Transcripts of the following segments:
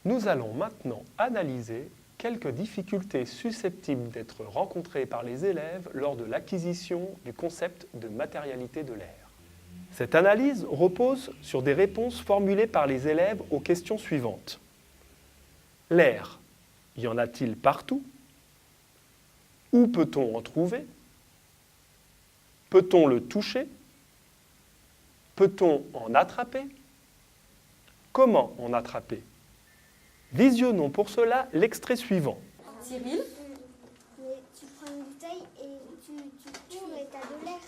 Nous allons maintenant analyser quelques difficultés susceptibles d'être rencontrées par les élèves lors de l'acquisition du concept de matérialité de l'air. Cette analyse repose sur des réponses formulées par les élèves aux questions suivantes. L'air, y en a-t-il partout? Où peut-on en trouver? Peut-on le toucher? Peut-on en attraper? Comment en attraper? Visionnons pour cela l'extrait suivant. Cyril? Mais tu prends une bouteille et tu cours et t'as de l'air.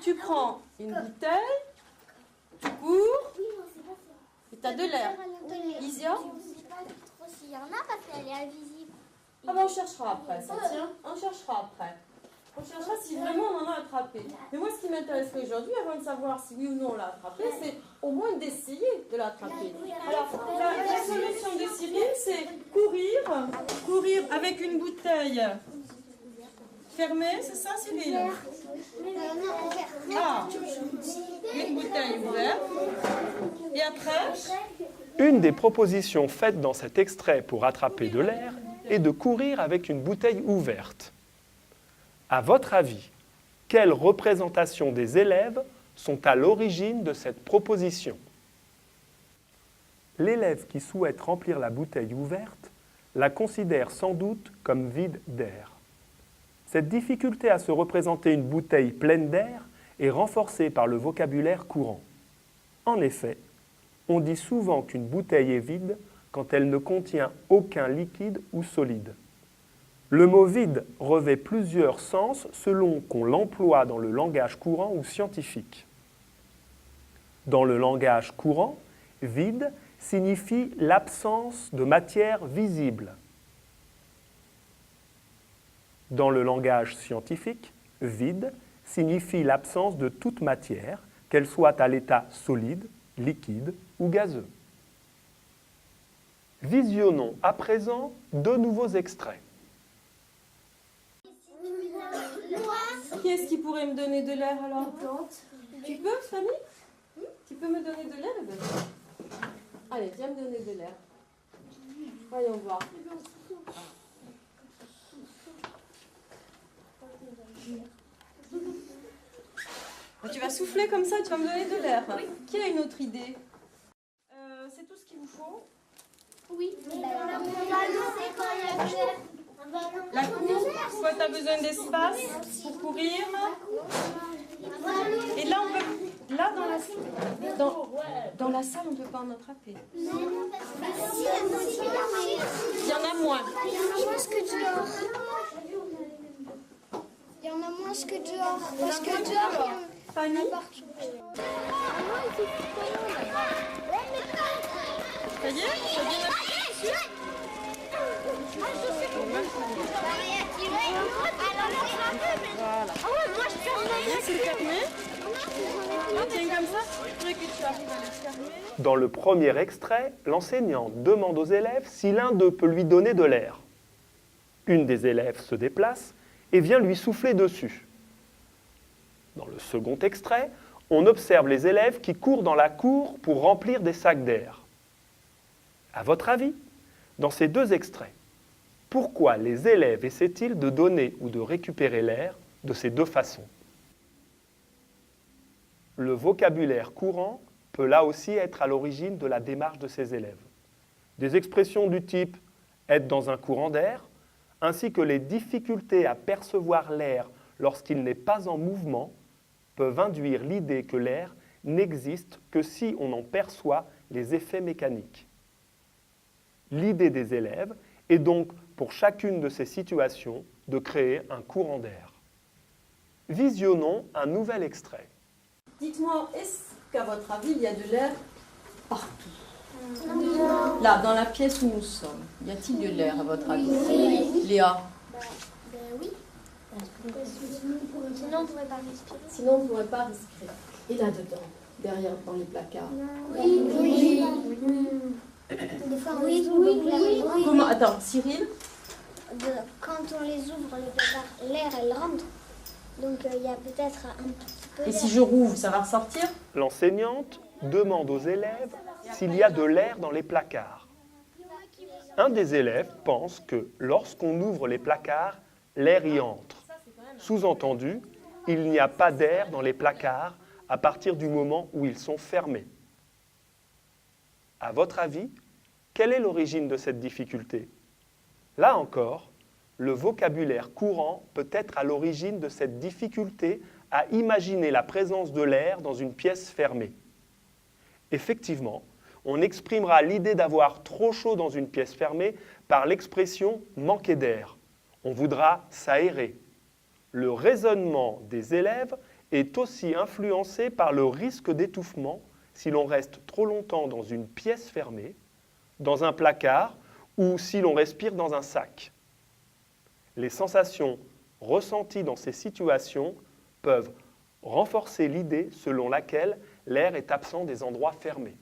Tu prends une bouteille, tu cours et tu as de l'air. Isia? Je ne sais pas trop s'il y en a parce qu'elle est invisible. Ah ben on cherchera après ça, tiens, on cherchera après. On cherchera si vraiment on en a attrapé. Mais moi ce qui m'intéresse aujourd'hui, avant de savoir si oui ou non on l'a attrapé, c'est au moins d'essayer de l'attraper. Alors la solution de Cyril, c'est courir avec une bouteille fermée, c'est ça Cyril? Ah, une bouteille ouverte. Et après? Une des propositions faites dans cet extrait pour attraper de l'air est de courir avec une bouteille ouverte. À votre avis, quelles représentations des élèves sont à l'origine de cette proposition? L'élève qui souhaite remplir la bouteille ouverte la considère sans doute comme vide d'air. Cette difficulté à se représenter une bouteille pleine d'air est renforcée par le vocabulaire courant. En effet, on dit souvent qu'une bouteille est vide quand elle ne contient aucun liquide ou solide. Le mot vide revêt plusieurs sens selon qu'on l'emploie dans le langage courant ou scientifique. Dans le langage courant, vide signifie l'absence de matière visible. Dans le langage scientifique, vide signifie l'absence de toute matière, qu'elle soit à l'état solide, liquide ou gazeux. Visionnons à présent deux nouveaux extraits. Qui est-ce qui pourrait me donner de l'air alors? Tu peux, Fanny? Tu peux me donner de l'air? Allez, viens me donner de l'air. Voyons voir. Tu vas souffler comme ça, tu vas me donner de l'air. Qui a une autre idée? C'est tout ce qu'il vous faut? Oui, La cour, soit tu as besoin d'espace pour courir. Et là, dans la salle, on ne peut pas en attraper. Il y en a moins. Il y en a moins que dehors. Il y en a moins que dehors. Parce que dehors, il y en a partout. Ça y est? Ça vient Voilà. Ah ouais, moi je ferme. C'est fermé. Tiens comme ça. Il faudrait que tu arrives à le fermer. Dans le premier extrait, l'enseignant demande aux élèves si l'un d'eux peut lui donner de l'air. Une des élèves se déplace et vient lui souffler dessus. Dans le second extrait, on observe les élèves qui courent dans la cour pour remplir des sacs d'air. À votre avis, dans ces deux extraits, pourquoi les élèves essaient-ils de donner ou de récupérer l'air de ces deux façons? Le vocabulaire courant peut là aussi être à l'origine de la démarche de ces élèves. Des expressions du type « être dans un courant d'air » ainsi que les difficultés à percevoir l'air lorsqu'il n'est pas en mouvement peuvent induire l'idée que l'air n'existe que si on en perçoit les effets mécaniques. L'idée des élèves est donc, pour chacune de ces situations, de créer un courant d'air. Visionnons un nouvel extrait. Dites-moi, est-ce qu'à votre avis, il y a de l'air partout? Là, dans la pièce où nous sommes, y a-t-il de l'air à votre avis? Léa? Oui. Sinon, on ne pourrait pas respirer. Sinon, on ne pourrait pas respirer. Et là-dedans, derrière, dans les placards? Oui. Des fois, oui. Comment? Attends, Cyril? Quand on les ouvre, les placards, l'air, elle rentre. Donc, il y a peut-être un petit peu Et d'air. si je rouvre, ça va ressortir? L'enseignante demande aux élèves s'il y a de l'air dans les placards. Un des élèves pense que lorsqu'on ouvre les placards, l'air y entre. Sous-entendu, il n'y a pas d'air dans les placards à partir du moment où ils sont fermés. À votre avis, quelle est l'origine de cette difficulté? Là encore, le vocabulaire courant peut être à l'origine de cette difficulté à imaginer la présence de l'air dans une pièce fermée. Effectivement, on exprimera l'idée d'avoir trop chaud dans une pièce fermée par l'expression « manquer d'air ». On voudra s'aérer. Le raisonnement des élèves est aussi influencé par le risque d'étouffement si l'on reste trop longtemps dans une pièce fermée, dans un placard ou si l'on respire dans un sac. Les sensations ressenties dans ces situations peuvent renforcer l'idée selon laquelle l'air est absent des endroits fermés.